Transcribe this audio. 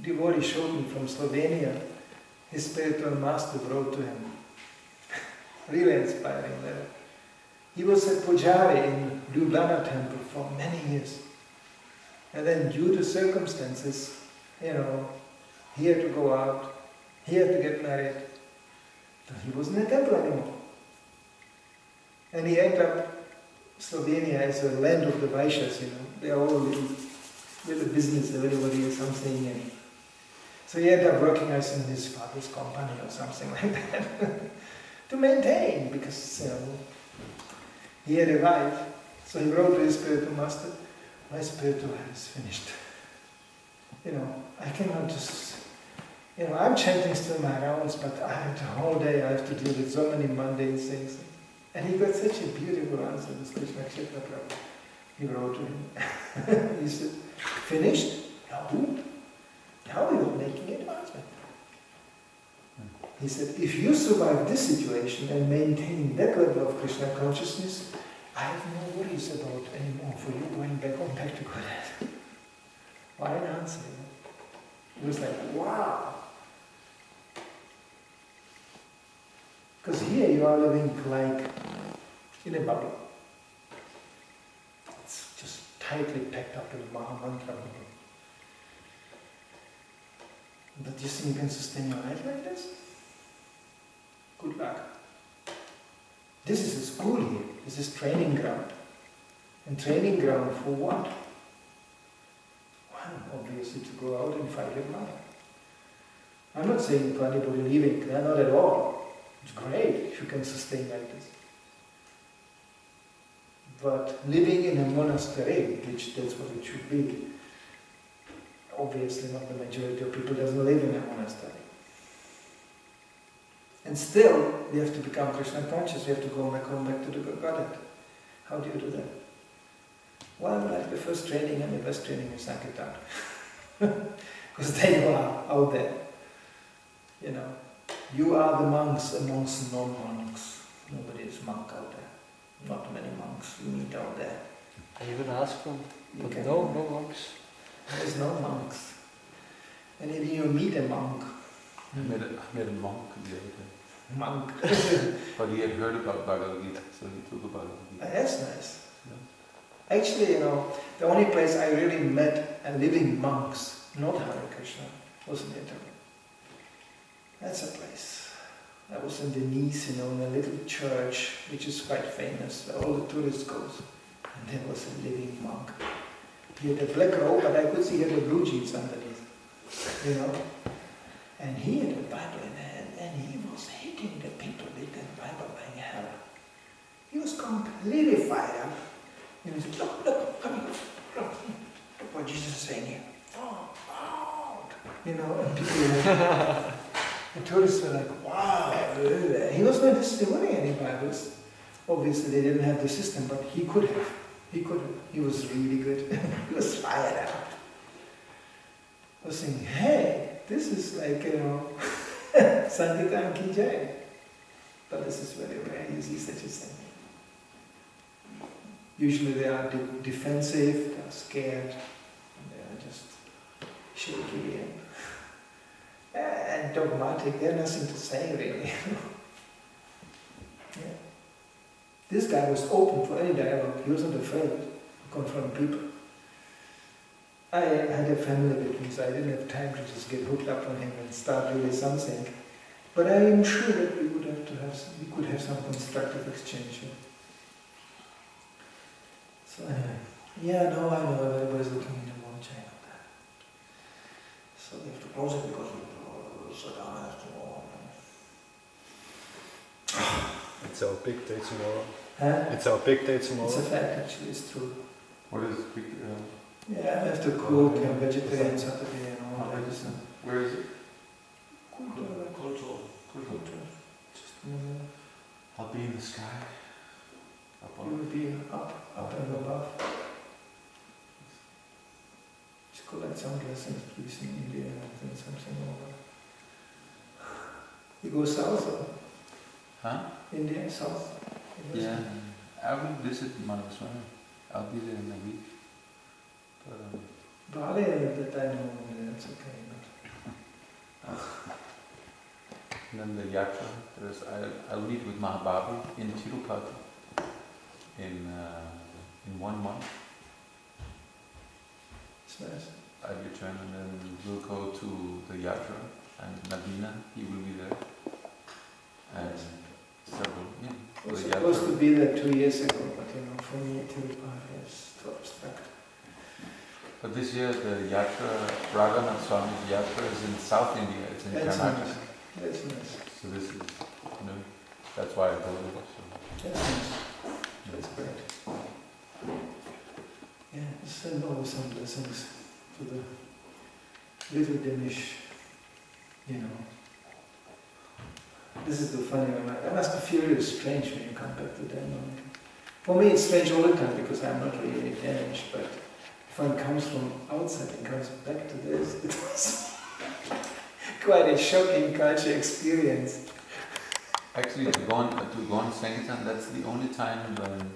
devotee showed me from Slovenia, his spiritual master wrote to him. Really inspiring letter. He was a pujari in Ljubljana temple for many years. And then due to circumstances, he had to go out, he had to get married. So he wasn't in the temple anymore. And he ended up, Slovenia as a land of the Vaishyas, they are all with a business, everybody is something. And so he ended up working as in his father's company or something like that to maintain, because he had a wife. So he wrote to his spiritual master, my spiritual life is finished. I cannot just, I'm chanting still my rounds, but I have the whole day I have to deal with so many mundane things. And he got such a beautiful answer, this Krishna Kshetra Prabhu. He wrote to him. He said, finished? No. Now we are making advancement. He said, if you survive this situation and maintain that level of Krishna consciousness, I have no worries about anymore for you going back to Godhead. What an answer. It was like, wow. Because here you are living like in a bubble. It's just tightly packed up with Maha Mantra bubble. But you think you can sustain your life like this? Good luck. This is a school here. This is training ground. And training ground for what? Well, obviously to go out and fight your life. I'm not saying to anybody leaving, not at all. It's great if you can sustain like this. But living in a monastery, which that's what it should be, obviously not the majority of people doesn't live in a monastery. And still, we have to become Krishna conscious, we have to come back to the Godhead. How do you do that? Well, like the first training and the best training is Sankirtan. Because then you are out there. You are the monks amongst non-monks. Nobody is monk out there. Not many monks you meet out there. I even asked them, but no monks. There's no monks. And if you meet a monk... I met a monk the other day. Monk. But he had heard about Bhagavad Gita, so he took about it. That's nice. Yeah. Actually, the only place I really met living monks, not Hare Krishna, was in Italy. That's a place. I was in Venice, in a little church, which is quite famous, where all the tourists go. And there was a living monk. He had a black robe, but I could see he had a blue jeans underneath. And he had a Bible in hand, and he was hating the people with the Bible like hell. He was completely fired up. He was like, look, come here, look what Jesus is saying here. Out. And people the tourists were like, wow. He was not distributing any Bibles. Obviously they didn't have the system, but he could have. He was really good. He was fired up. I was saying, hey, this is like, Sankirtan Ki Jai. But this is very rare, you see such a thing. Usually they are defensive, they are scared, they are just shaky and dogmatic. They have nothing to say really. Yeah. This guy was open for any dialogue. He wasn't afraid to confront people. I had a family with me, so I didn't have time to just get hooked up on him and start really something. But I am sure that we could have some constructive exchange here. So anyway, I know everybody's looking into one chain of that. So we have to close it because Sadhana has to go on. It's our big day tomorrow. Huh? It's our big day tomorrow. It's a fact, actually, it's true. What is it? Yeah, I have to cook and vegetarian Saturday and all that. Where is it? Kultur. Just I'll be in the sky. You will be up and above. Just collect some blessings, please, in India and then something over. You go south or? Huh? India, south? Yeah, I will visit Manidhara. I'll be there in a week. But Bali, that I know, that's okay. But then the yatra. I'll meet with Mahababu in Tirupati in 1 month. It's nice. I return and then we'll go to the yatra and Navina, he will be there. And several, I was the supposed yatra. to be there 2 years ago, but for me, Tirupati is too abstract. But this year the yatra, Raghunath Swami's yatra is in South India, it's in That's Karnataka. nice. That's nice. So this is, that's why I go there. So. That's nice. That's great. Yeah, send over some blessings to the little Danish, This is the funny one. That must feel really strange when you come back to Denmark. For me, it's strange all the time because I'm not really Danish, but if one comes from outside and comes back to this, it was quite a shocking culture experience. Actually, to go on Sankirtan, that's the only time when